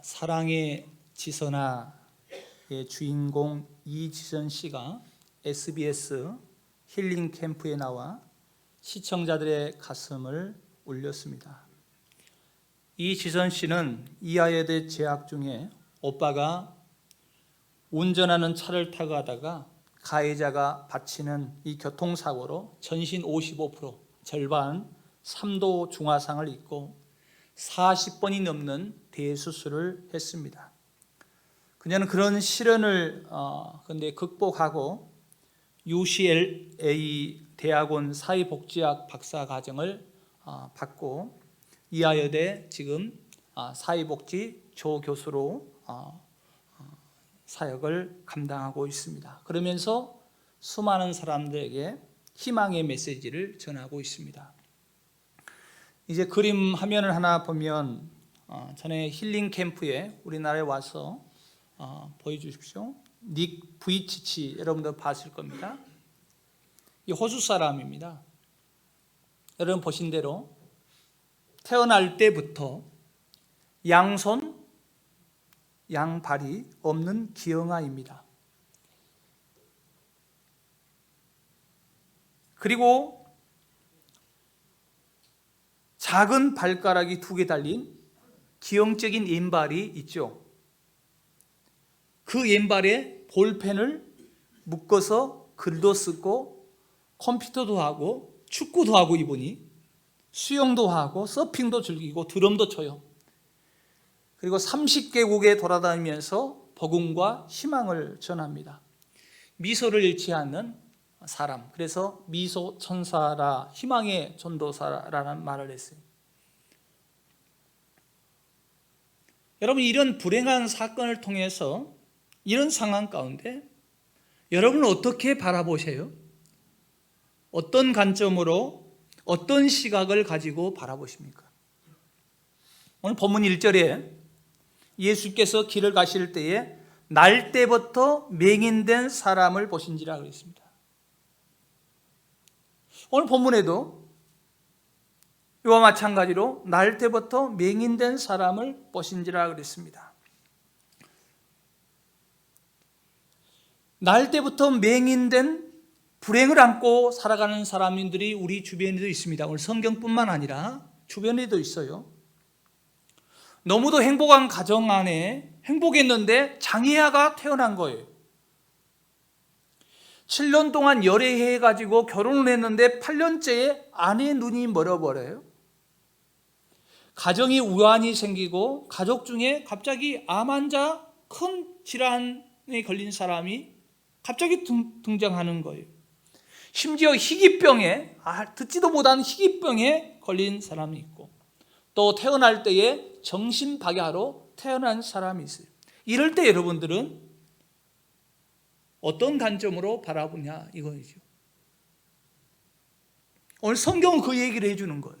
사랑의 지선아의 주인공 이지선 씨가 SBS 힐링 캠프에 나와 시청자들의 가슴을 울렸습니다. 이지선 씨는 이화여대 재학 중에 오빠가 운전하는 차를 타고 가다가 가해자가 다치는 이 교통사고로 전신 55%, 절반 3도 중화상을 입고 40번이 넘는 대수술을 했습니다. 그녀는 그런 시련을 근데 극복하고 UCLA 대학원 사회복지학 박사과정을 받고 이화여대 지금 사회복지 조교수로 사역을 감당하고 있습니다. 그러면서 수많은 사람들에게 희망의 메시지를 전하고 있습니다. 이제 그림 화면을 하나 보면 전에 힐링 캠프에 우리나라에 와서 보여주십시오. 닉 부이치치 여러분들 봤을 겁니다. 이 호주 사람입니다. 여러분 보신 대로 태어날 때부터 양손 양발이 없는 기형아입니다. 그리고 작은 발가락이 2개 달린 기형적인 왼발이 있죠. 그 왼발에 볼펜을 묶어서 글도 쓰고 컴퓨터도 하고 축구도 하고 이분이 수영도 하고 서핑도 즐기고 드럼도 쳐요. 그리고 30개국에 돌아다니면서 복음과 희망을 전합니다. 미소를 잃지 않는 사람, 그래서 미소 천사라, 희망의 전도사라는 말을 했어요. 여러분, 이런 불행한 사건을 통해서 이런 상황 가운데 여러분은 어떻게 바라보세요? 어떤 관점으로, 어떤 시각을 가지고 바라보십니까? 오늘 본문 1절에 예수께서 길을 가실 때에 날 때부터 맹인된 사람을 보신지라 그랬습니다. 오늘 본문에도 이와 마찬가지로 날 때부터 맹인된 사람을 보신지라 그랬습니다. 날 때부터 맹인된 불행을 안고 살아가는 사람들이 우리 주변에도 있습니다. 오늘 성경뿐만 아니라 주변에도 있어요. 너무도 행복한 가정 안에 행복했는데 장애아가 태어난 거예요. 7년 동안 열애해가지고 결혼을 했는데 8년째에 아내의 눈이 멀어버려요. 가정이 우환이 생기고 가족 중에 갑자기 암 환자, 큰 질환에 걸린 사람이 갑자기 등장하는 거예요. 심지어 희귀병에, 듣지도 못한 희귀병에 걸린 사람이 있고, 또 태어날 때에 정신박약으로 태어난 사람이 있어요. 이럴 때 여러분들은 어떤 관점으로 바라보냐 이거죠. 오늘 성경은 그 얘기를 해주는 거예요.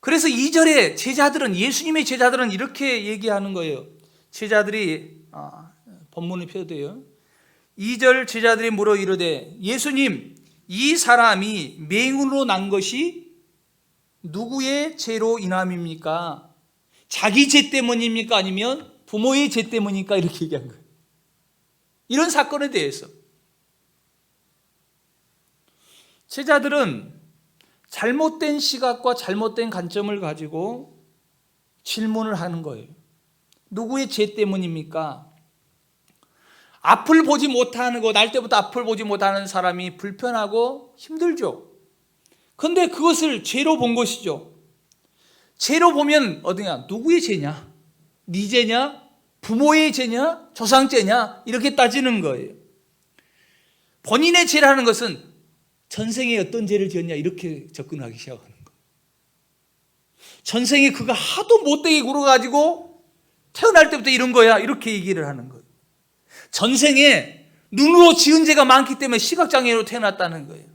그래서 2절에 제자들은, 예수님의 제자들은 이렇게 얘기하는 거예요. 제자들이 본문을 펴도요. 2절 제자들이 물어 이르되 예수님, 이 사람이 맹인으로 난 것이 누구의 죄로 인함입니까? 자기 죄 때문입니까? 아니면 부모의 죄 때문입니까? 이렇게 얘기한 거예요. 이런 사건에 대해서 제자들은 잘못된 시각과 잘못된 관점을 가지고 질문을 하는 거예요. 누구의 죄 때문입니까? 앞을 보지 못하는 거, 날 때부터 앞을 보지 못하는 사람이 불편하고 힘들죠. 그런데 그것을 죄로 본 것이죠. 죄로 보면 어디냐? 누구의 죄냐? 네 죄냐? 부모의 죄냐? 조상죄냐? 이렇게 따지는 거예요. 본인의 죄라는 것은 전생에 어떤 죄를 지었냐 이렇게 접근하기 시작하는 거예요. 전생에 그가 하도 못되게 굴어가지고 태어날 때부터 이런 거야 이렇게 얘기를 하는 거예요. 전생에 눈으로 지은 죄가 많기 때문에 시각장애로 태어났다는 거예요.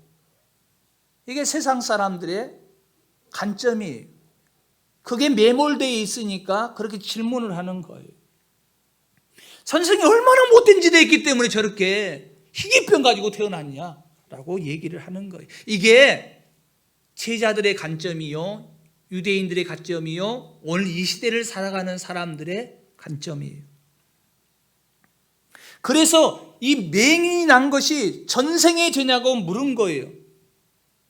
이게 세상 사람들의 관점이에요. 그게 매몰되어 있으니까 그렇게 질문을 하는 거예요. 전생에 얼마나 못된 짓을 했기 때문에 저렇게 희귀병 가지고 태어났냐라고 얘기를 하는 거예요. 이게 제자들의 관점이요, 유대인들의 관점이요, 오늘 이 시대를 살아가는 사람들의 관점이에요. 그래서 이 맹인이 난 것이 전생의 죄냐고 물은 거예요.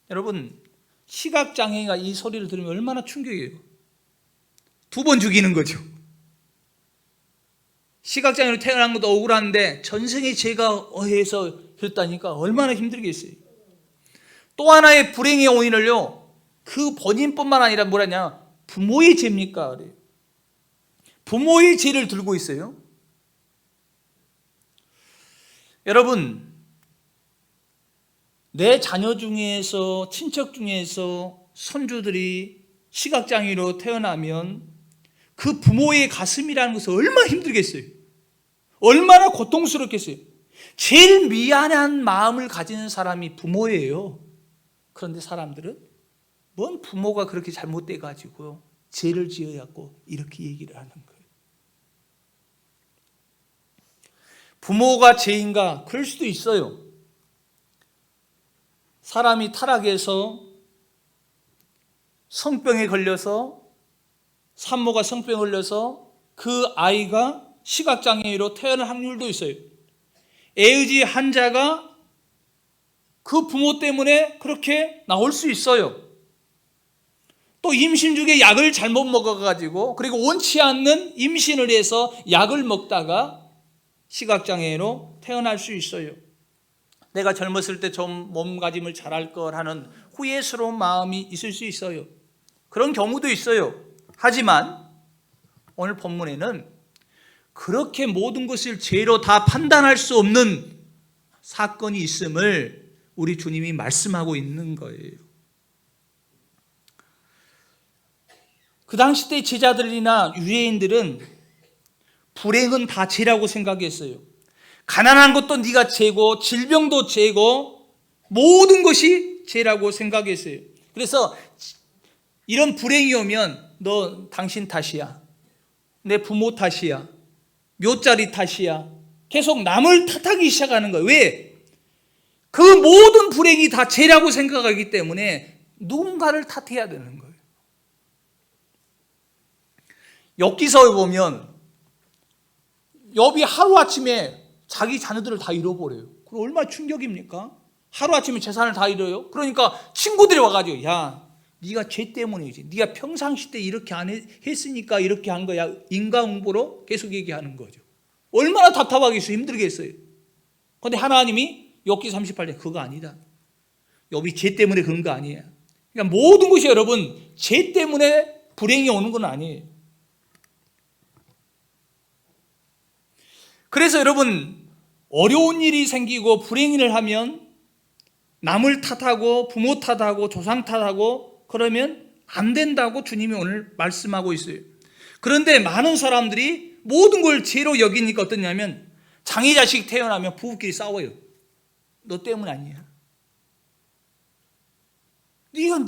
여러분, 시각장애가 이 소리를 들으면 얼마나 충격이에요. 2번 죽이는 거죠. 시각장애로 태어난 것도 억울한데 전생의 죄가 어해서 그랬다니까 얼마나 힘들겠어요. 또 하나의 불행의 원인을요, 그 본인뿐만 아니라 뭐라냐, 부모의 죄입니까? 그래요. 부모의 죄를 들고 있어요. 여러분, 내 자녀 중에서, 친척 중에서 손주들이 시각장애로 태어나면 그 부모의 가슴이라는 것은 얼마나 힘들겠어요. 얼마나 고통스럽겠어요. 제일 미안한 마음을 가지는 사람이 부모예요. 그런데 사람들은 뭔 부모가 그렇게 잘못돼 가지고 죄를 지어갖고 이렇게 얘기를 하는 거예요. 부모가 죄인가? 그럴 수도 있어요. 사람이 타락해서 성병에 걸려서, 산모가 성병에 걸려서 그 아이가 시각장애로 태어날 확률도 있어요. 에이즈 환자가 그 부모 때문에 그렇게 나올 수 있어요. 또 임신 중에 약을 잘못 먹어가지고, 그리고 원치 않는 임신을 해서 약을 먹다가 시각장애로 태어날 수 있어요. 내가 젊었을 때 좀 몸가짐을 잘할 걸 하는 후회스러운 마음이 있을 수 있어요. 그런 경우도 있어요. 하지만 오늘 본문에는 그렇게 모든 것을 죄로 다 판단할 수 없는 사건이 있음을 우리 주님이 말씀하고 있는 거예요. 그 당시 때 제자들이나 유대인들은 불행은 다 죄라고 생각했어요. 가난한 것도 네가 죄고, 질병도 죄고, 모든 것이 죄라고 생각했어요. 그래서 이런 불행이 오면 너 당신 탓이야, 내 부모 탓이야, 묘자리 탓이야, 계속 남을 탓하기 시작하는 거예요. 왜? 그 모든 불행이 다 죄라고 생각하기 때문에 누군가를 탓해야 되는 거예요. 욥기서에 보면 욥이 하루아침에 자기 자녀들을 다 잃어버려요. 그럼 얼마나 충격입니까? 하루아침에 재산을 다 잃어요. 그러니까 친구들이 와가지고, 야, 네가 죄 때문이지, 네가 평상시 때 이렇게 안 했으니까 이렇게 한 거야, 인과응보로 계속 얘기하는 거죠. 얼마나 답답하겠어요. 힘들겠어요. 그런데 하나님이 욥기 38장 그거 아니다, 욥이 죄 때문에 그런 거 아니에요. 그러니까 모든 것이 여러분 죄 때문에 불행이 오는 건 아니에요. 그래서 여러분, 어려운 일이 생기고 불행을 하면 남을 탓하고 부모 탓하고 조상 탓하고 그러면 안 된다고 주님이 오늘 말씀하고 있어요. 그런데 많은 사람들이 모든 걸 죄로 여기니까 어떠냐면, 장애 자식 태어나면 부부끼리 싸워요. 너 때문 아니야, 네가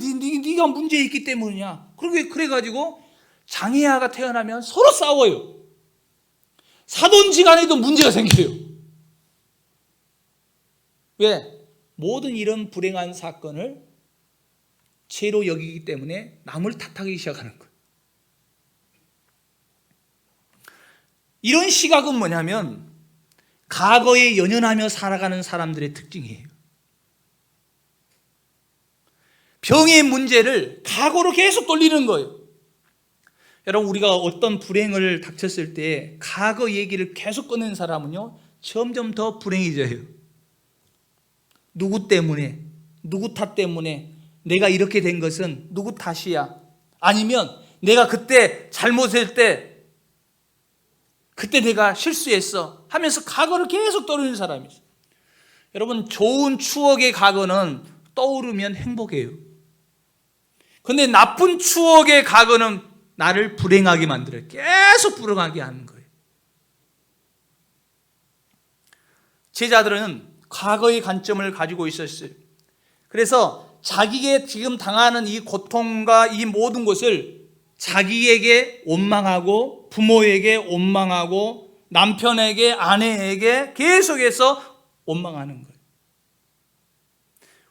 문제 있기 때문이냐. 그래가지고 장애아가 태어나면 서로 싸워요. 사돈지간에도 문제가 생겨요. 왜? 모든 이런 불행한 사건을 죄로 여기기 때문에 남을 탓하기 시작하는 거예요. 이런 시각은 뭐냐면 과거에 연연하며 살아가는 사람들의 특징이에요. 병의 문제를 과거로 계속 돌리는 거예요. 여러분, 우리가 어떤 불행을 닥쳤을 때 과거 얘기를 계속 꺼낸 사람은요, 점점 더 불행해져요. 누구 때문에, 누구 탓 때문에 내가 이렇게 된 것은 누구 탓이야, 아니면 내가 그때 잘못했을 때 그때 내가 실수했어 하면서 과거를 계속 떠올리는 사람이 있어요. 여러분, 좋은 추억의 과거는 떠오르면 행복해요. 그런데 나쁜 추억의 과거는 나를 불행하게 만들어요. 계속 불행하게 하는 거예요. 제자들은 과거의 관점을 가지고 있었어요. 그래서 자기가 지금 당하는 이 고통과 이 모든 것을 자기에게 원망하고, 부모에게 원망하고, 남편에게, 아내에게 계속해서 원망하는 거예요.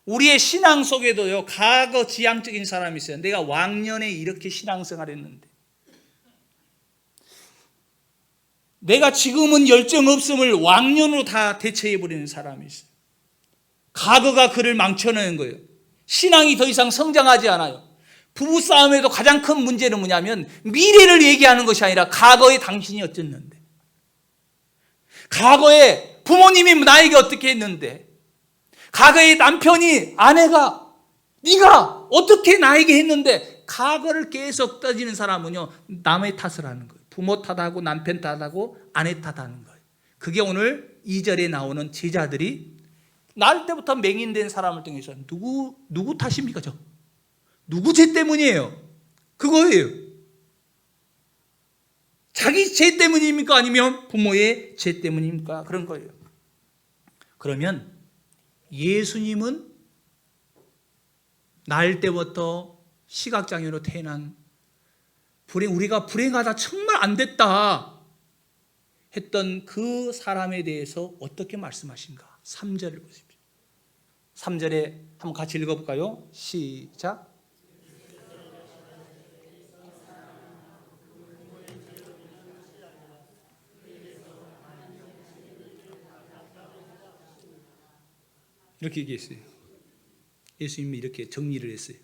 우리의 신앙 속에도요, 과거 지향적인 사람이 있어요. 내가 왕년에 이렇게 신앙생활 했는데, 내가 지금은 열정 없음을 왕년으로 다 대체해버리는 사람이 있어요. 과거가 그를 망쳐놓은 거예요. 신앙이 더 이상 성장하지 않아요. 부부싸움에도 가장 큰 문제는 뭐냐면 미래를 얘기하는 것이 아니라 과거에 당신이 어쨌는데, 과거에 부모님이 나에게 어떻게 했는데, 과거에 남편이, 아내가, 네가 어떻게 나에게 했는데, 과거를 계속 따지는 사람은요, 남의 탓을 하는 거예요. 부모 탓하고 남편 탓하고 아내 탓하는 거예요. 그게 오늘 2절에 나오는 제자들이 날 때부터 맹인된 사람을 통해서 누구 탓입니까? 누구 죄 때문이에요? 그거예요. 자기 죄 때문입니까? 아니면 부모의 죄 때문입니까? 그런 거예요. 그러면 예수님은 날 때부터 시각장애로 태어난 우리가 불행하다, 정말 안 됐다 했던 그 사람에 대해서 어떻게 말씀하신가? 3절을 보십시오. 3절에 한번 같이 읽어볼까요? 시작. 이렇게 얘기했어요. 예수님이 이렇게 정리를 했어요.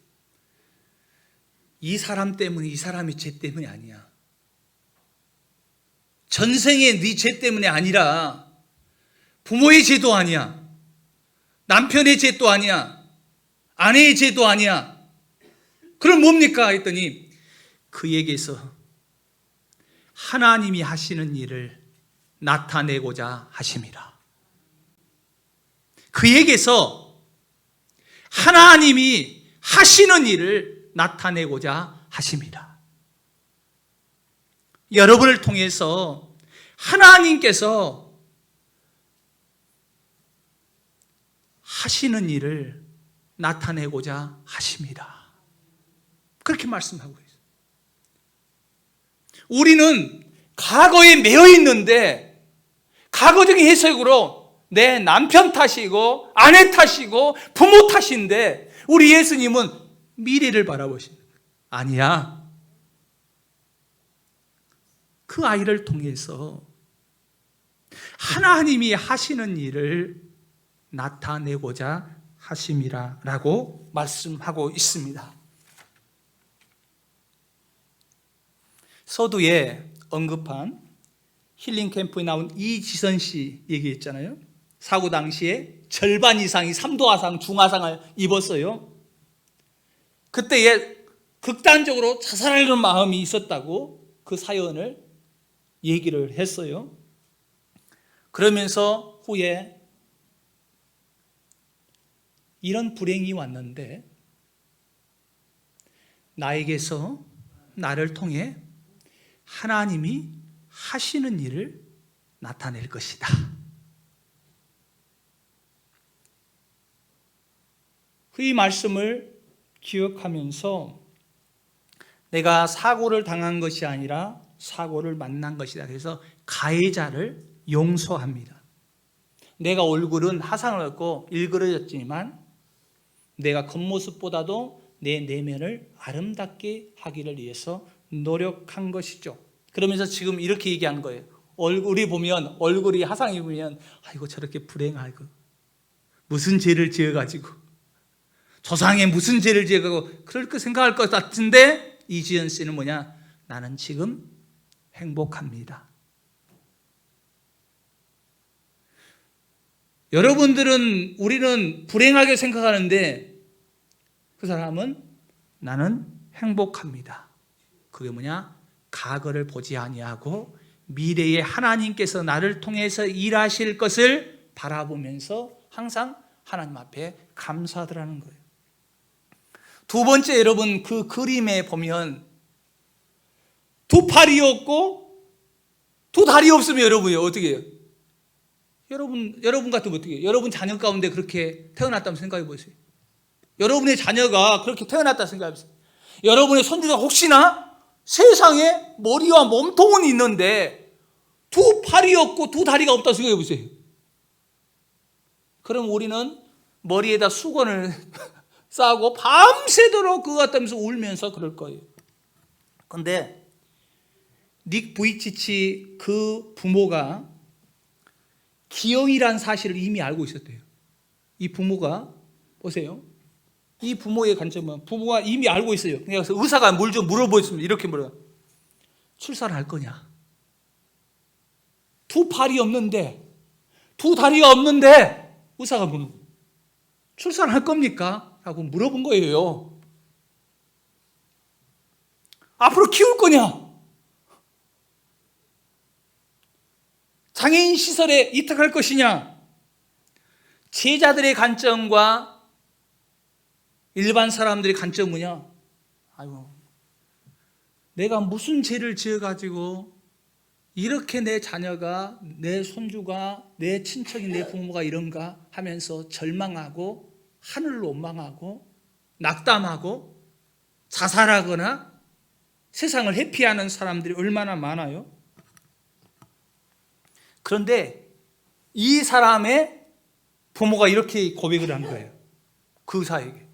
이 사람 때문에, 이 사람의 죄 때문이 아니야. 전생에 네 죄 때문에 아니라, 부모의 죄도 아니야, 남편의 죄도 아니야, 아내의 죄도 아니야. 그럼 뭡니까? 했더니 그에게서 하나님이 하시는 일을 나타내고자 하심이라. 그에게서 하나님이 하시는 일을 나타내고자 하심이라. 여러분을 통해서 하나님께서 하시는 일을 나타내고자 하심이라. 그렇게 말씀하고 있어요. 우리는 과거에 매여 있는데 과거적인 해석으로 내 남편 탓이고 아내 탓이고 부모 탓인데, 우리 예수님은 미래를 바라보시는 거예요. 아니야. 그 아이를 통해서 하나님이 하시는 일을 나타내고자 하심이라고 말씀하고 있습니다. 서두에 언급한 힐링 캠프에 나온 이지선 씨 얘기했잖아요. 사고 당시에 절반 이상이 3도 화상, 중화상을 입었어요. 그때에 극단적으로 자살하려는 마음이 있었다고 그 사연을 얘기를 했어요. 그러면서 후에 이런 불행이 왔는데 나에게서, 나를 통해 하나님이 하시는 일을 나타낼 것이다. 이 말씀을 기억하면서 내가 사고를 당한 것이 아니라 사고를 만난 것이다. 그래서 가해자를 용서합니다. 내가 얼굴은 화상을 얻고 일그러졌지만 내가 겉모습보다도 내 내면을 아름답게 하기를 위해서 노력한 것이죠. 그러면서 지금 이렇게 얘기하는 거예요. 얼굴이 보면, 얼굴이 화상 입으면 아이고 저렇게 불행하고 무슨 죄를 지어가지고 조상에 무슨 죄를 지어가고 그렇게 생각할 것 같은데, 이지연 씨는 뭐냐? 나는 지금 행복합니다. 여러분들은, 우리는 불행하게 생각하는데 그 사람은 나는 행복합니다. 그게 뭐냐? 과거를 보지 아니하고 미래에 하나님께서 나를 통해서 일하실 것을 바라보면서 항상 하나님 앞에 감사하더라는 거예요. 두 번째, 여러분 그 그림에 보면 두 팔이 없고 두 다리 없으면 여러분이 어떻게 해요? 여러분 같으면 어떻게 해요? 여러분 자녀 가운데 그렇게 태어났다면 생각해 보세요. 여러분의 자녀가 그렇게 태어났다 생각해 보세요. 여러분의 손주가 혹시나 세상에 머리와 몸통은 있는데 두 팔이 없고 두 다리가 없다 생각해 보세요. 그럼 우리는 머리에다 수건을 싸고 밤새도록 그거 같다면서 울면서 그럴 거예요. 그런데 닉 부이치치 그 부모가 기형이란 사실을 이미 알고 있었대요. 이 부모가 보세요. 이 부모의 관점은 부모가 이미 알고 있어요. 그래서 의사가 뭘 좀 물어보겠습니다. 이렇게 물어요. 출산을 할 거냐? 두 팔이 없는데, 두 다리가 없는데 의사가 물는 거예요. 출산할 겁니까? 라고 물어본 거예요. 앞으로 키울 거냐? 장애인 시설에 이탁할 것이냐? 제자들의 관점과 일반 사람들의 관점은요, 아이고, 내가 무슨 죄를 지어가지고 이렇게 내 자녀가, 내 손주가, 내 친척이, 내 부모가 이런가 하면서 절망하고 하늘을 원망하고 낙담하고 자살하거나 세상을 회피하는 사람들이 얼마나 많아요. 그런데 이 사람의 부모가 이렇게 고백을 한 거예요. 그 의사에게.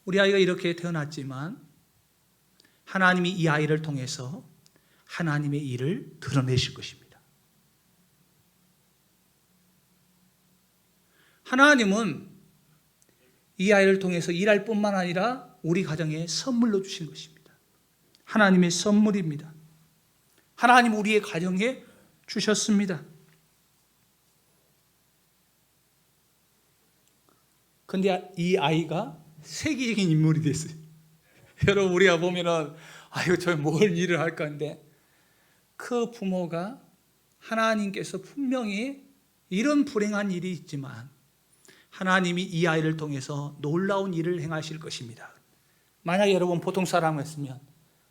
우리 아이가 이렇게 태어났지만 하나님이 이 아이를 통해서 하나님의 일을 드러내실 것입니다. 하나님은 이 아이를 통해서 일할 뿐만 아니라 우리 가정에 선물로 주신 것입니다. 하나님의 선물입니다. 하나님 우리의 가정에 주셨습니다. 근데 이 아이가 세계적인 인물이 됐어요. 여러분, 우리가 보면은 아유, 저 뭘 일을 할까 하는데 그 부모가 하나님께서 분명히 이런 불행한 일이 있지만 하나님이 이 아이를 통해서 놀라운 일을 행하실 것입니다. 만약에 여러분 보통 사람이었으면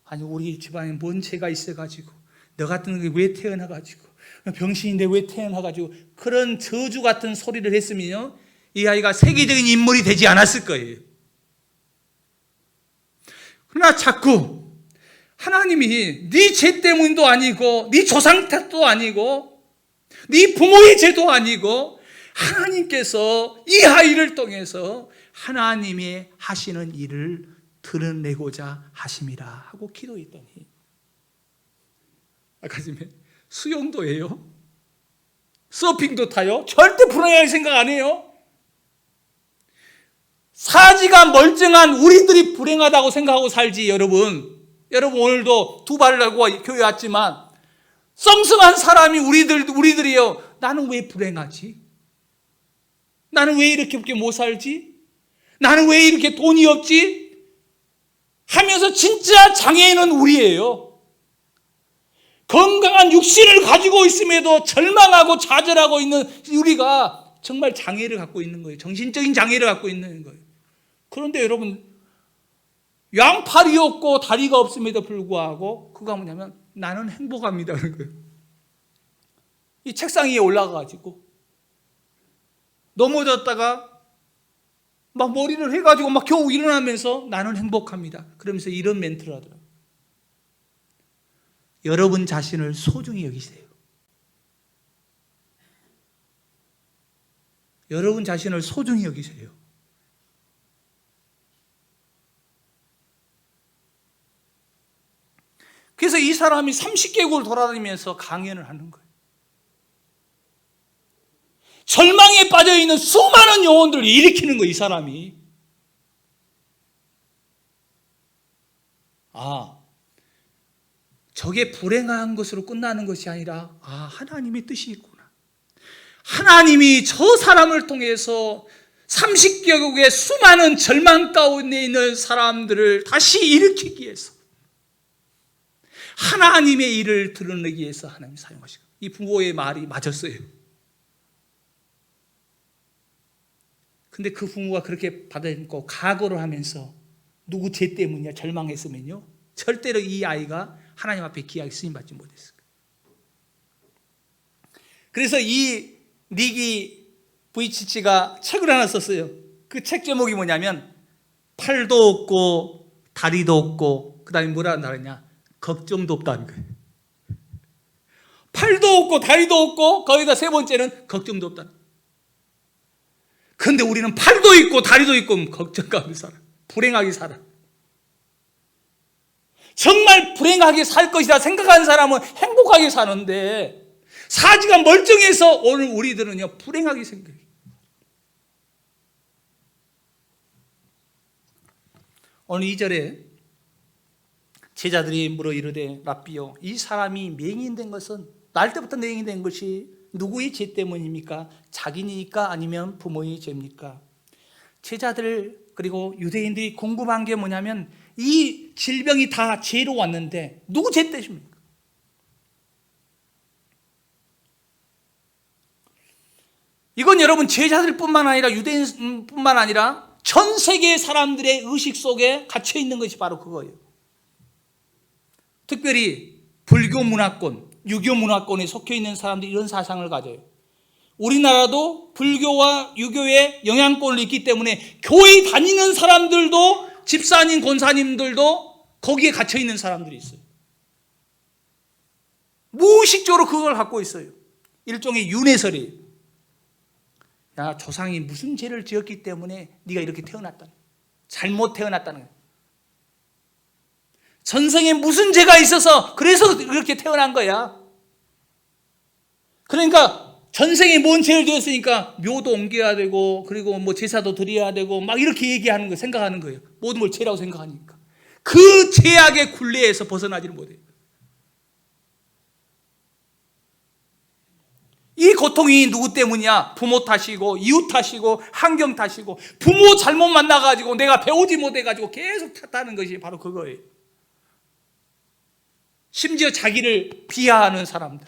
아니 우리 집안에 뭔 죄가 있어가지고 너 같은 게 왜 태어나가지고 병신인데 왜 태어나가지고 그런 저주 같은 소리를 했으면요, 이 아이가 세계적인 인물이 되지 않았을 거예요. 그러나 자꾸 하나님이 네 죄 때문도 아니고 네 조상 탓도 아니고 네 부모의 죄도 아니고 하나님께서 이 아이를 통해서 하나님의 하시는 일을 드러내고자 하심이라 하고 기도했더니 아까 전에 수영도 해요? 서핑도 타요? 절대 불행할 생각 안 해요? 사지가 멀쩡한 우리들이 불행하다고 생각하고 살지. 여러분 오늘도 두 발을 달고 교회 왔지만 썽썽한 사람이 우리들이요. 나는 왜 불행하지? 나는 왜 이렇게밖에 못 살지? 나는 왜 이렇게 돈이 없지? 하면서 진짜 장애인은 우리예요. 건강한 육신을 가지고 있음에도 절망하고 좌절하고 있는 우리가 정말 장애를 갖고 있는 거예요. 정신적인 장애를 갖고 있는 거예요. 그런데 여러분, 양팔이 없고 다리가 없음에도 불구하고 그가 뭐냐면 나는 행복합니다 그런 거예요. 이 책상 위에 올라가가지고 넘어졌다가 막 머리를 해가지고 막 겨우 일어나면서 나는 행복합니다 그러면서 이런 멘트를 하더라고요. 여러분 자신을 소중히 여기세요. 여러분 자신을 소중히 여기세요. 그래서 이 사람이 30개국을 돌아다니면서 강연을 하는 거예요. 절망에 빠져있는 수많은 영혼들을 일으키는 거예요, 이 사람이. 저게 불행한 것으로 끝나는 것이 아니라 하나님의 뜻이 있구나. 하나님이 저 사람을 통해서 30개국의 수많은 절망 가운데 있는 사람들을 다시 일으키기 위해서 하나님의 일을 드러내기 위해서 하나님이 사용하시고, 이 부모의 말이 맞았어요. 근데 그 부모가 그렇게 받아들이고 각오를 하면서 누구 죄 때문이냐 절망했으면요, 절대로 이 아이가 하나님 앞에 귀하게 쓰임받지 못했을 거예요. 그래서 이 닉이 부이치치가 책을 하나 썼어요. 그 책 제목이 뭐냐면 팔도 없고 다리도 없고 그 다음에 뭐라 나랬냐, 걱정도 없다는 거예요. 팔도 없고 다리도 없고 거기다 세 번째는 걱정도 없다는 거예요. 그런데 우리는 팔도 있고 다리도 있고 걱정 가운데 살아. 불행하게 살아. 정말 불행하게 살 것이다 생각하는 사람은 행복하게 사는데 사지가 멀쩡해서 오늘 우리들은요 불행하게 생각해요. 오늘 2절에 제자들이 물어 이르되 랍비요, 이 사람이 맹인된 것은 날 때부터 맹인된 것이 누구의 죄 때문입니까? 자기니까 아니면 부모의 죄입니까? 제자들 그리고 유대인들이 궁금한 게 뭐냐면 이 질병이 다 죄로 왔는데 누구 죄 때문입니까? 이건 여러분 제자들뿐만 아니라 유대인뿐만 아니라 전 세계 사람들의 의식 속에 갇혀 있는 것이 바로 그거예요. 특별히 불교 문화권, 유교 문화권에 속해 있는 사람들이 이런 사상을 가져요. 우리나라도 불교와 유교의 영향권을 있기 때문에 교회 다니는 사람들도 집사님, 권사님들도 거기에 갇혀 있는 사람들이 있어요. 무의식적으로 그걸 갖고 있어요. 일종의 윤회설이에요. 야, 조상이 무슨 죄를 지었기 때문에 네가 이렇게 태어났다는 거야. 잘못 태어났다는 거야. 전생에 무슨 죄가 있어서 그래서 그렇게 태어난 거야. 그러니까 전생에 뭔 죄를 지었으니까 묘도 옮겨야 되고 그리고 뭐 제사도 드려야 되고 막 이렇게 얘기하는 거 생각하는 거예요. 모든 걸 죄라고 생각하니까 그 죄악의 굴레에서 벗어나지를 못해요. 이 고통이 누구 때문이야? 부모 탓이고 이웃 탓이고 환경 탓이고 부모 잘못 만나가지고 내가 배우지 못해가지고 계속 탓하는 것이 바로 그거예요. 심지어 자기를 비하하는 사람들,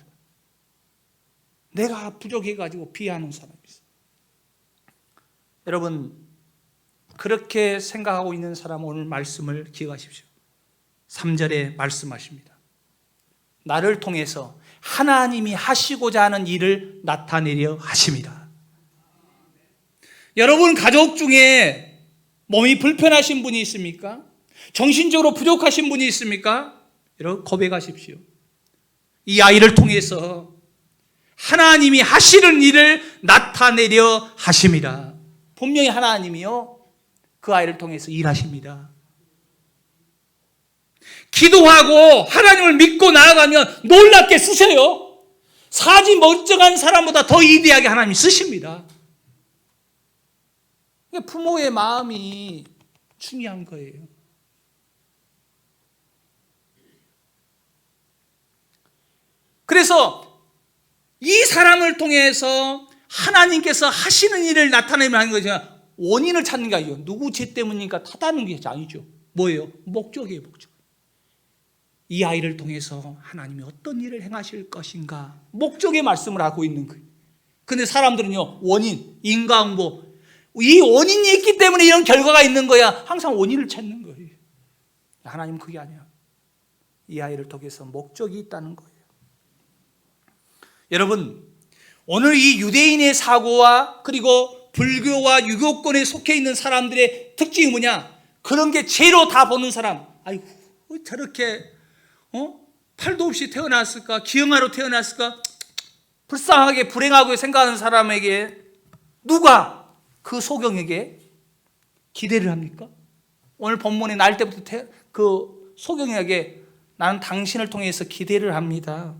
내가 부족해가지고 비하하는 사람이 있어요. 여러분 그렇게 생각하고 있는 사람 오늘 말씀을 기억하십시오. 3절에 말씀하십니다. 나를 통해서 하나님이 하시고자 하는 일을 나타내려 하십니다. 여러분 가족 중에 몸이 불편하신 분이 있습니까? 정신적으로 부족하신 분이 있습니까? 여러분 고백하십시오. 이 아이를 통해서 하나님이 하시는 일을 나타내려 하십니다. 분명히 하나님이요 그 아이를 통해서 일하십니다. 기도하고 하나님을 믿고 나아가면 놀랍게 쓰셔요. 사지 멀쩡한 사람보다 더 위대하게 하나님이 쓰십니다. 부모의 마음이 중요한 거예요. 그래서 이 사람을 통해서 하나님께서 하시는 일을 나타내면 하는 거죠. 원인을 찾는 게 아니죠. 누구 죄 때문이니까 탓하는 게 아니죠. 뭐예요? 목적이에요, 목적. 이 아이를 통해서 하나님이 어떤 일을 행하실 것인가 목적의 말씀을 하고 있는 거예요. 그런데 사람들은요 원인, 인과응보 이 원인이 있기 때문에 이런 결과가 있는 거야. 항상 원인을 찾는 거예요. 하나님은 그게 아니야. 이 아이를 통해서 목적이 있다는 거예요. 여러분 오늘 이 유대인의 사고와 그리고 불교와 유교권에 속해 있는 사람들의 특징이 뭐냐? 그런 게 죄로 다 보는 사람. 아이고 저렇게 팔도 없이 태어났을까? 기형아로 태어났을까? 불쌍하게 불행하게 생각하는 사람에게 누가 그 소경에게 기대를 합니까? 오늘 본문에 날 때부터 그 소경에게 나는 당신을 통해서 기대를 합니다.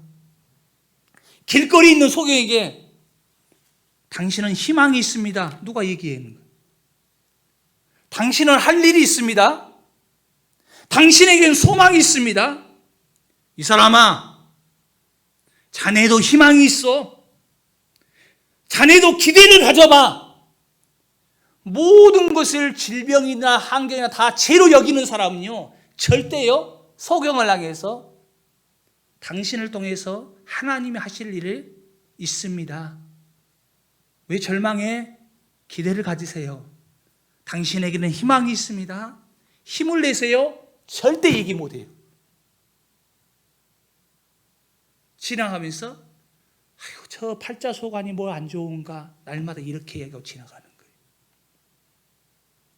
길거리 있는 소경에게 당신은 희망이 있습니다. 누가 얘기하는 거예요? 당신은 할 일이 있습니다. 당신에게는 소망이 있습니다. 이 사람아, 자네도 희망이 있어. 자네도 기대를 가져봐. 모든 것을 질병이나 환경이나 다 죄로 여기는 사람은요 절대요 소경을 향해서 당신을 통해서 하나님이 하실 일을 있습니다. 왜 절망해? 기대를 가지세요. 당신에게는 희망이 있습니다. 힘을 내세요. 절대 얘기 못해요. 지나가면서 아유 저 팔자소관이 뭐 안 좋은가 날마다 이렇게 얘기하고 지나가는 거예요.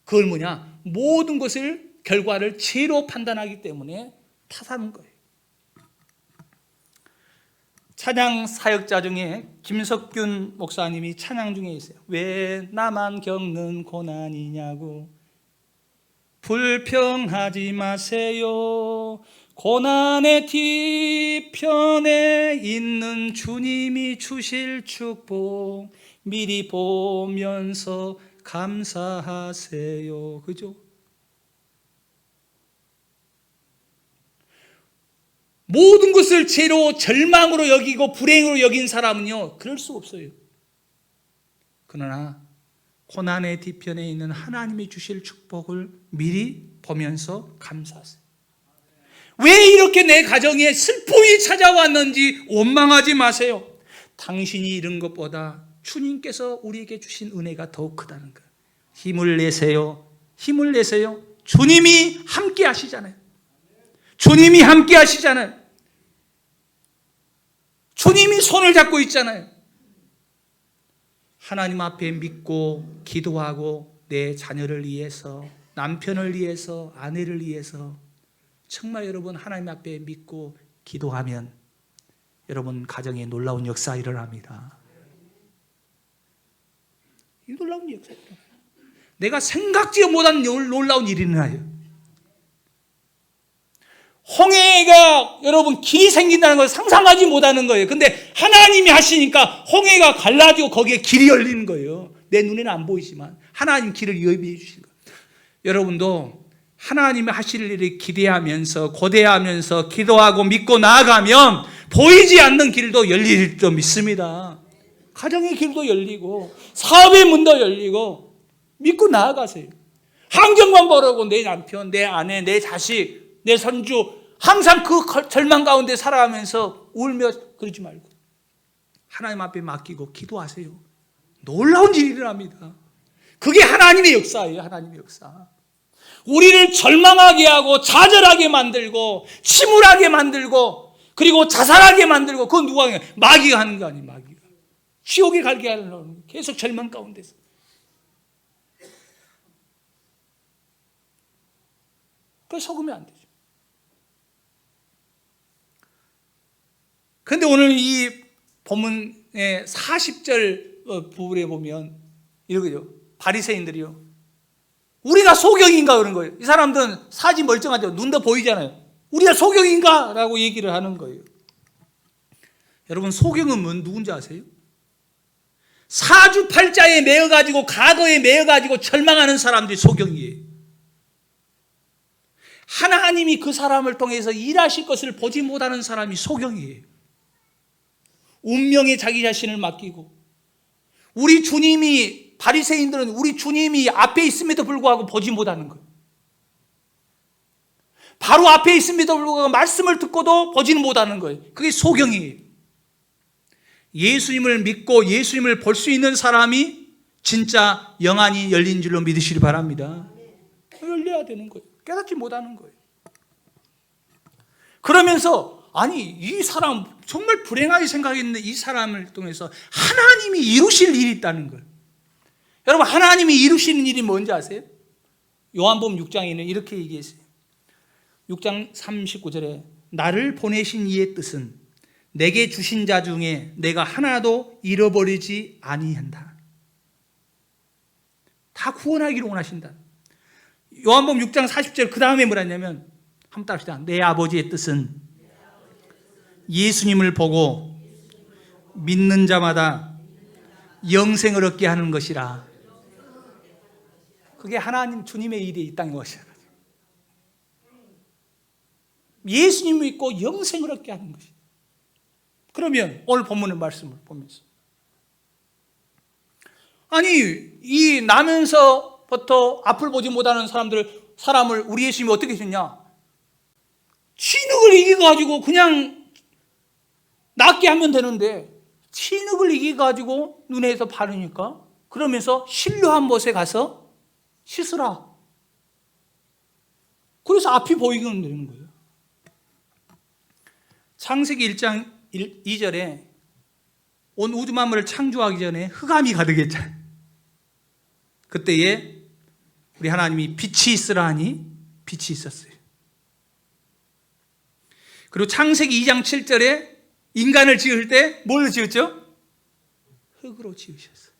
그걸 뭐냐? 모든 것을 결과를 죄로 판단하기 때문에 탓하는 거예요. 찬양 사역자 중에 김석균 목사님이 찬양 중에 있어요. 왜 나만 겪는 고난이냐고 불평하지 마세요. 고난의 뒤편에 있는 주님이 주실 축복 미리 보면서 감사하세요. 그죠? 모든 것을 죄로 절망으로 여기고 불행으로 여긴 사람은요, 그럴 수 없어요. 그러나 고난의 뒤편에 있는 하나님이 주실 축복을 미리 보면서 감사하세요. 왜 이렇게 내 가정에 슬픔이 찾아왔는지 원망하지 마세요. 당신이 잃은 것보다 주님께서 우리에게 주신 은혜가 더 크다는 거예요. 힘을 내세요. 힘을 내세요. 주님이 함께 하시잖아요. 주님이 함께 하시잖아요. 주님이 손을 잡고 있잖아요. 하나님 앞에 믿고 기도하고 내 자녀를 위해서, 남편을 위해서, 아내를 위해서 정말 여러분 하나님 앞에 믿고 기도하면 여러분 가정에 놀라운 역사 일어납니다. 이 놀라운 역사 일어나요. 내가 생각지 못한 놀라운 일이 일어나요. 홍해가 여러분 길이 생긴다는 걸 상상하지 못하는 거예요. 근데 하나님이 하시니까 홍해가 갈라지고 거기에 길이 열리는 거예요. 내 눈에는 안 보이지만 하나님 길을 예비해 주신 거예요. 여러분도 하나님이 하실 일을 기대하면서 고대하면서 기도하고 믿고 나아가면 보이지 않는 길도 열릴 줄 믿습니다. 가정의 길도 열리고 사업의 문도 열리고 믿고 나아가세요. 환경만 보라고 내 남편, 내 아내, 내 자식, 내 손주 항상 그 절망 가운데 살아가면서 울며 그러지 말고 하나님 앞에 맡기고 기도하세요. 놀라운 일이 일어납니다. 그게 하나님의 역사예요. 하나님의 역사. 우리를 절망하게 하고 좌절하게 만들고 침울하게 만들고 그리고 자살하게 만들고 그건 누가 하는 거예요? 마귀가 하는 거 아니에요. 마귀가. 지옥에 갈게 하려고 계속 절망 가운데서. 그걸 속으면 안 되죠. 그런데 오늘 이 본문의 40절 부분에 보면 이러거든요. 바리새인들이요. 우리가 소경인가 그런 거예요. 이 사람들은 사지 멀쩡하죠. 눈도 보이잖아요. 우리가 소경인가? 라고 얘기를 하는 거예요. 여러분 소경은 누군지 아세요? 사주팔자에 매여가지고 과거에 매여가지고 절망하는 사람들이 소경이에요. 하나님이 그 사람을 통해서 일하실 것을 보지 못하는 사람이 소경이에요. 운명에 자기 자신을 맡기고 우리 주님이 바리새인들은 우리 주님이 앞에 있음에도 불구하고 보지 못하는 거예요. 바로 앞에 있음에도 불구하고 말씀을 듣고도 보지는 못하는 거예요. 그게 소경이에요. 예수님을 믿고 예수님을 볼 수 있는 사람이 진짜 영안이 열린 줄로 믿으시기 바랍니다. 열려야 되는 거예요. 깨닫지 못하는 거예요. 그러면서 아니 이 사람 정말 불행하게 생각했는데 이 사람을 통해서 하나님이 이루실 일이 있다는 거예요. 여러분 하나님이 이루시는 일이 뭔지 아세요? 요한복음 6장에는 이렇게 얘기했어요. 6장 39절에 나를 보내신 이의 뜻은 내게 주신 자 중에 내가 하나도 잃어버리지 아니한다. 다 구원하기를 원하신다. 요한복음 6장 40절 그 다음에 뭐라 했냐면 한번 따라합시다. 내 아버지의 뜻은 예수님을 보고 믿는 자마다 영생을 얻게 하는 것이라. 그게 하나님 주님의 일이 있다는 것이야. 예수님을 믿고 영생을 얻게 하는 것이야. 그러면 오늘 본문의 말씀을 보면서 아니 이 나면서부터 앞을 보지 못하는 사람을 우리 예수님이 어떻게 했냐? 진흙을 이겨가지고 그냥 낫게 하면 되는데 진흙을 이겨가지고 눈에서 바르니까 그러면서 신료한 곳에 가서 씻으라. 그래서 앞이 보이게 되는 거예요. 창세기 1장 2절에 온 우주 만물을 창조하기 전에 흑암이 가득했잖아요. 그때에 우리 하나님이 빛이 있으라 하니 빛이 있었어요. 그리고 창세기 2장 7절에 인간을 지을 때 뭘로 지었죠? 흙으로 지으셨어요.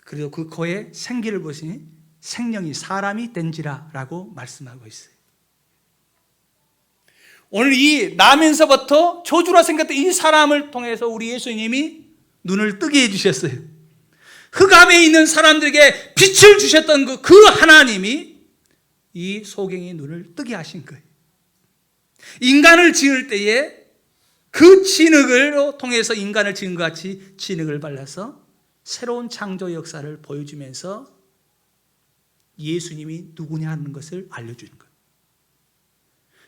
그리고 그 코에 생기를 보시니 생명이 사람이 된지라 라고 말씀하고 있어요. 오늘 이 나면서부터 저주라 생각했던 이 사람을 통해서 우리 예수님이 눈을 뜨게 해주셨어요. 흑암에 있는 사람들에게 빛을 주셨던 그 하나님이 이 소경의 눈을 뜨게 하신 거예요. 인간을 지을 때에 그 진흙을 통해서 인간을 지은 것 같이 진흙을 발라서 새로운 창조 역사를 보여주면서 예수님이 누구냐 하는 것을 알려주는 거예요.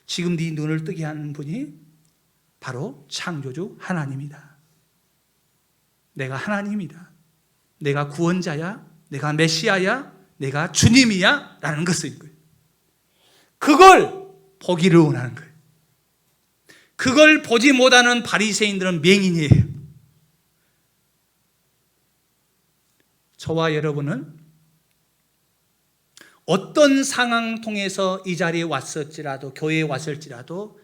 지금 네 눈을 뜨게 하는 분이 바로 창조주 하나님이다. 내가 하나님이다. 내가 구원자야. 내가 메시아야. 내가 주님이야. 라는 것을 거예요. 그걸 보기를 원하는 거예요. 그걸 보지 못하는 바리새인들은 맹인이에요. 저와 여러분은 어떤 상황 통해서 이 자리에 왔을지라도, 교회에 왔을지라도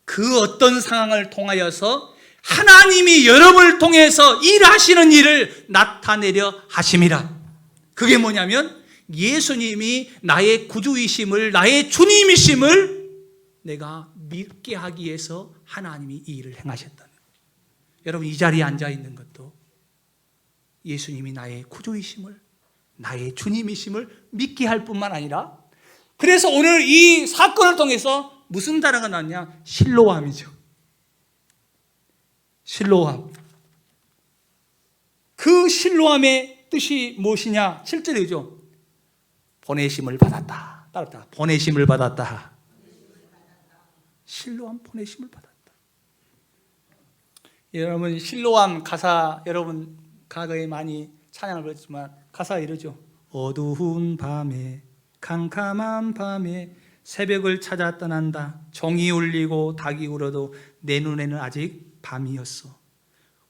그 어떤 상황을 통하여서 하나님이 여러분을 통해서 일하시는 일을 나타내려 하심이라. 그게 뭐냐면 예수님이 나의 구주이심을, 나의 주님이심을 내가 믿게 하기 위해서 하나님이 이 일을 행하셨다는 거예요. 여러분, 이 자리에 앉아 있는 것도 예수님이 나의 구주이심을, 나의 주님이심을 믿게 할 뿐만 아니라, 그래서 오늘 이 사건을 통해서 무슨 단어가 나왔냐? 실로암이죠. 실로암. 그 실로암의 뜻이 무엇이냐? 7절이죠. 보내심을 받았다. 따랐다. 보내심을 받았다. 실로암 보내심을 받았다. 여러분, 실로암 가사 여러분 과거에 많이 찬양을 불렀지만 가사 이러죠. 어두운 밤에, 캄캄한 밤에 새벽을 찾아 떠난다. 종이 울리고 닭이 울어도 내 눈에는 아직 밤이었어.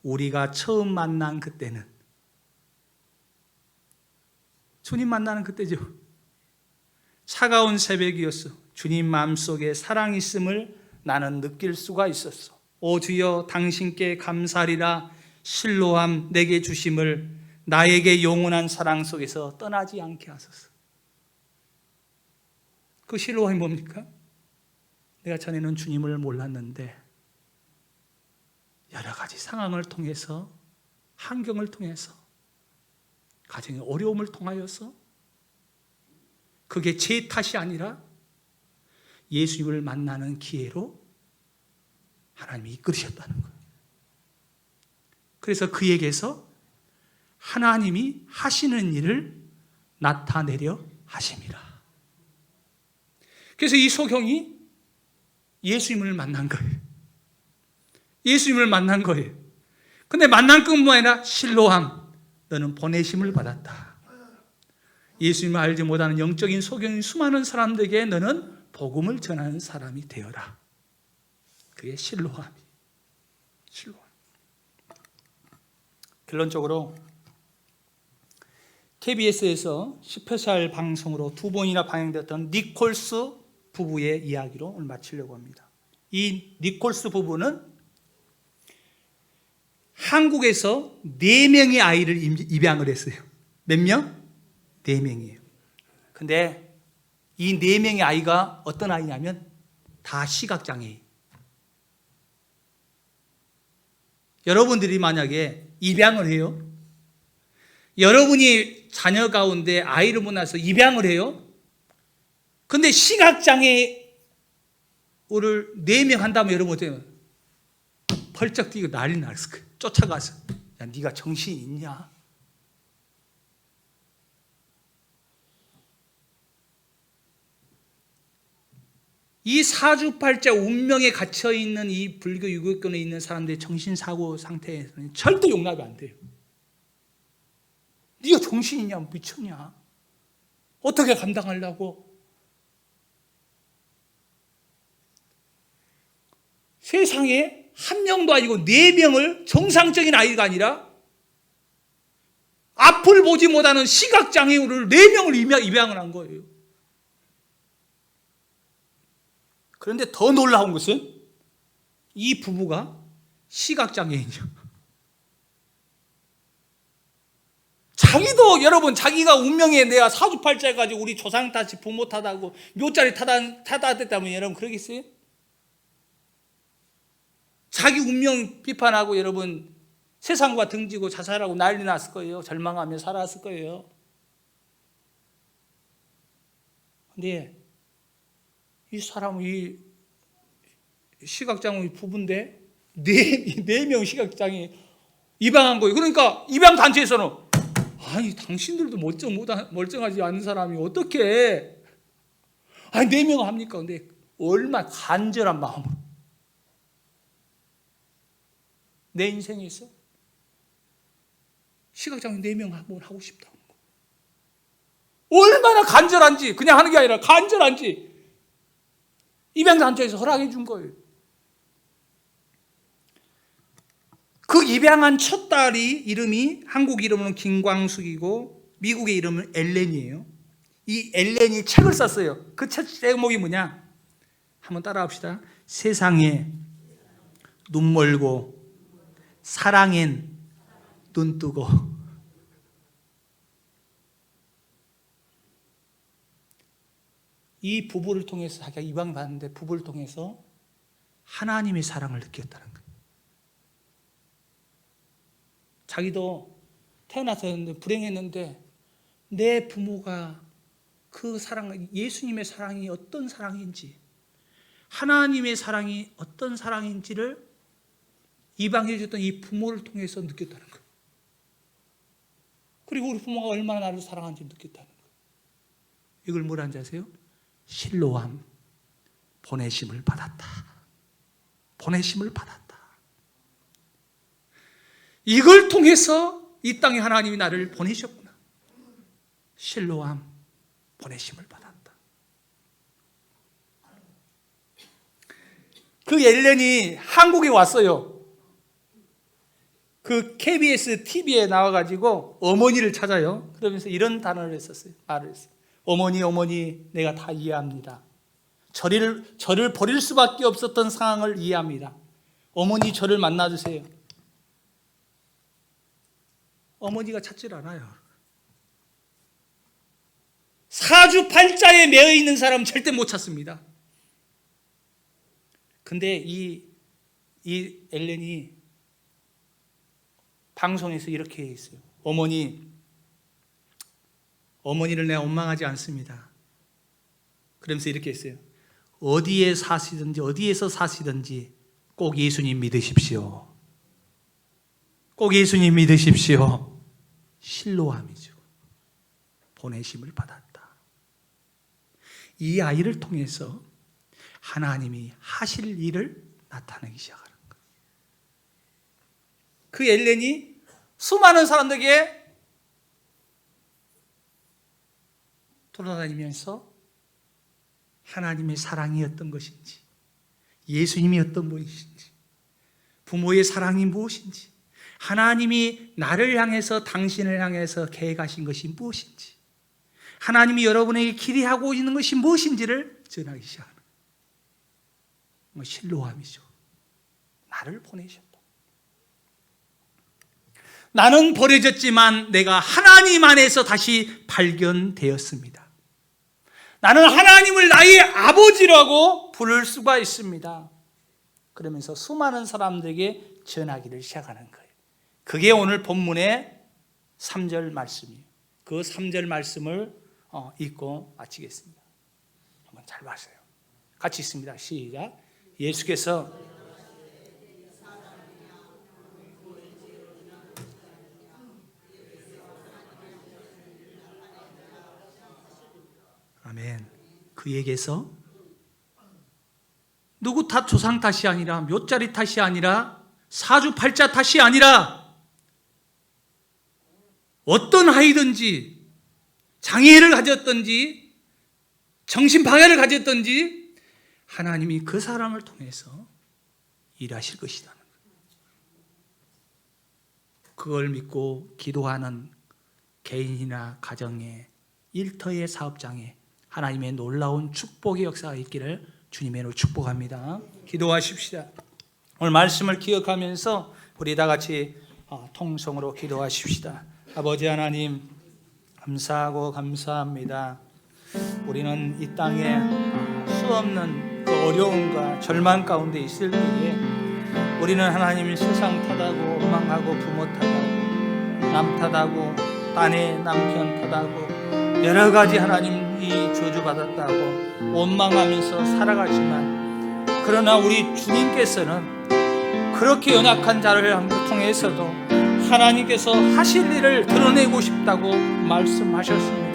우리가 처음 만난 그때는, 주님 만나는 그때죠. 차가운 새벽이었어. 주님 마음속에 사랑이 있음을 나는 느낄 수가 있었어. 오 주여, 당신께 감사하리라. 실로암 내게 주심을 나에게 영원한 사랑 속에서 떠나지 않게 하소서. 그 실로암이 뭡니까? 내가 전에는 주님을 몰랐는데 여러 가지 상황을 통해서, 환경을 통해서, 가정의 어려움을 통하여서, 그게 제 탓이 아니라 예수님을 만나는 기회로 하나님이 이끌으셨다는 거예요. 그래서 그에게서 하나님이 하시는 일을 나타내려 하심이라. 그래서 이 소경이 예수님을 만난 거예요. 예수님을 만난 거예요. 근데 만난 것뿐만 아니라 실로암, 너는 보내심을 받았다. 예수님을 알지 못하는 영적인 소경인 수많은 사람들에게 너는 복음을 전하는 사람이 되어라. 그게 실로암이. 실로암. 결론적으로 KBS에서 스페셜 방송으로 2번이나 방영됐던 니콜스 부부의 이야기로 오늘 마치려고 합니다. 이 니콜스 부부는 한국에서 4명의 아이를 입양을 했어요. 몇 명? 4명이에요. 근데 이 4명의 아이가 어떤 아이냐면 다 시각장애예요. 여러분들이 만약에 입양을 해요. 여러분이 자녀 가운데 아이를 못 낳아서 입양을 해요. 근데 시각장애를 4명 한다면 여러분 어때요? 펄쩍 뛰고 난리 났을 거예요. 쫓아가서, 야, 네가 정신이 있냐? 이 사주팔자 운명에 갇혀있는 이 불교 유교권에 있는 사람들의 정신사고 상태에서는 절대 용납이 안 돼요. 네가 정신이냐, 미쳤냐? 어떻게 감당하려고? 세상에 한 명도 아니고 4명을, 정상적인 아이가 아니라 앞을 보지 못하는 시각장애우를 4명을 입양을 한 거예요. 그런데 더 놀라운 것은 이 부부가 시각장애인이요. 자기도 여러분 자기가 운명에 내가 사주팔자 가지고 우리 조상 탓이 부모 탓하고 묘자리 탓하댔다면 여러분 그러겠어요? 자기 운명 비판하고 여러분 세상과 등지고 자살하고 난리 났을 거예요. 절망하며 살았을 거예요. 근데 이 사람은 이 시각장애 부부인데 네 명 시각장애 입양한 거예요. 그러니까 입양 단체에서는 아니 당신들도 멀쩡하지 않은 사람이 어떻게 아니 4명 합니까? 근데 얼마나 간절한 마음으로 내 인생에서 시각장애 4명 한번 하고 싶다는 거. 얼마나 간절한지 그냥 하는 게 아니라 간절한지 입양단체에서 허락해 준 거예요. 그 입양한 첫 딸이 이름이 한국 이름으로는 김광숙이고 미국의 이름은 엘렌이에요. 이 엘렌이 책을 썼어요. 그 책 제목이 뭐냐? 한번 따라합시다. 세상에 눈 멀고 사랑엔 눈 뜨고. 이 부부를 통해서 자기가 입양받는데 부부를 통해서 하나님의 사랑을 느꼈다는 거예요. 자기도 태어나서 불행했는데 내 부모가 그 사랑, 예수님의 사랑이 어떤 사랑인지, 하나님의 사랑이 어떤 사랑인지를 입양해 줬던 이 부모를 통해서 느꼈다는 거예요. 그리고 우리 부모가 얼마나 나를 사랑하는지 느꼈다는 거예요. 이걸 뭐라는지 아세요? 실로암, 보내심을 받았다. 보내심을 받았다. 이걸 통해서 이 땅에 하나님이 나를 보내셨구나. 실로암, 보내심을 받았다. 그 엘렌이 한국에 왔어요. 그 KBS TV에 나와가지고 어머니를 찾아요. 그러면서 이런 단어를 했었어요. 말을 했어요. 어머니, 어머니, 내가 다 이해합니다. 저를 버릴 수밖에 없었던 상황을 이해합니다. 어머니, 저를 만나주세요. 어머니가 찾질 않아요. 사주팔자에 매여 있는 사람은 절대 못 찾습니다. 근데 이 엘렌이 방송에서 이렇게 했어요. 어머니를 내가 원망하지 않습니다. 그러면서 이렇게 했어요. 어디에서 사시든지 꼭 예수님 믿으십시오. 꼭 예수님 믿으십시오. 실로암이죠. 보내심을 받았다. 이 아이를 통해서 하나님이 하실 일을 나타내기 시작하는 거예요. 그 엘렌이 수많은 사람들에게 돌아다니면서 하나님의 사랑이 어떤 것인지, 예수님이 어떤 분이신지, 부모의 사랑이 무엇인지, 하나님이 나를 향해서 당신을 향해서 계획하신 것이 무엇인지, 하나님이 여러분에게 기대하고 있는 것이 무엇인지를 전하기 시작하는 거예요. 실로암이죠. 나를 보내셨다. 나는 버려졌지만 내가 하나님 안에서 다시 발견되었습니다. 나는 하나님을 나의 아버지라고 부를 수가 있습니다. 그러면서 수많은 사람들에게 전하기를 시작하는 거예요. 그게 오늘 본문의 3절 말씀이에요. 그 3절 말씀을 읽고 마치겠습니다. 한번 잘 봐세요. 같이 읽습니다. 시작. 예수께서 아멘. 그에게서 누구 탓, 조상 탓이 아니라 묘자리 탓이 아니라 사주팔자 탓이 아니라 어떤 아이든지 장애를 가졌든지 정신방해를 가졌든지 하나님이 그 사람을 통해서 일하실 것이라는 거예요. 그걸 믿고 기도하는 개인이나 가정에 일터의 사업장에 하나님의 놀라운 축복의 역사가 있기를 주님의 이름으로 축복합니다. 기도하십시다. 오늘 말씀을 기억하면서 우리 다 같이 통성으로 기도하십시다. 아버지 하나님, 감사하고 감사합니다. 우리는 이 땅에 수없는 그 어려움과 절망 가운데 있을 때에 우리는 하나님 세상 탓하고 원망하고 부모 탓하고 남 탓하고 아내 남편 탓하고 여러 가지 하나님 이 저주받았다고 원망하면서 살아가지만, 그러나 우리 주님께서는 그렇게 연약한 자를 통해서도 하나님께서 하실 일을 드러내고 싶다고 말씀하셨습니다.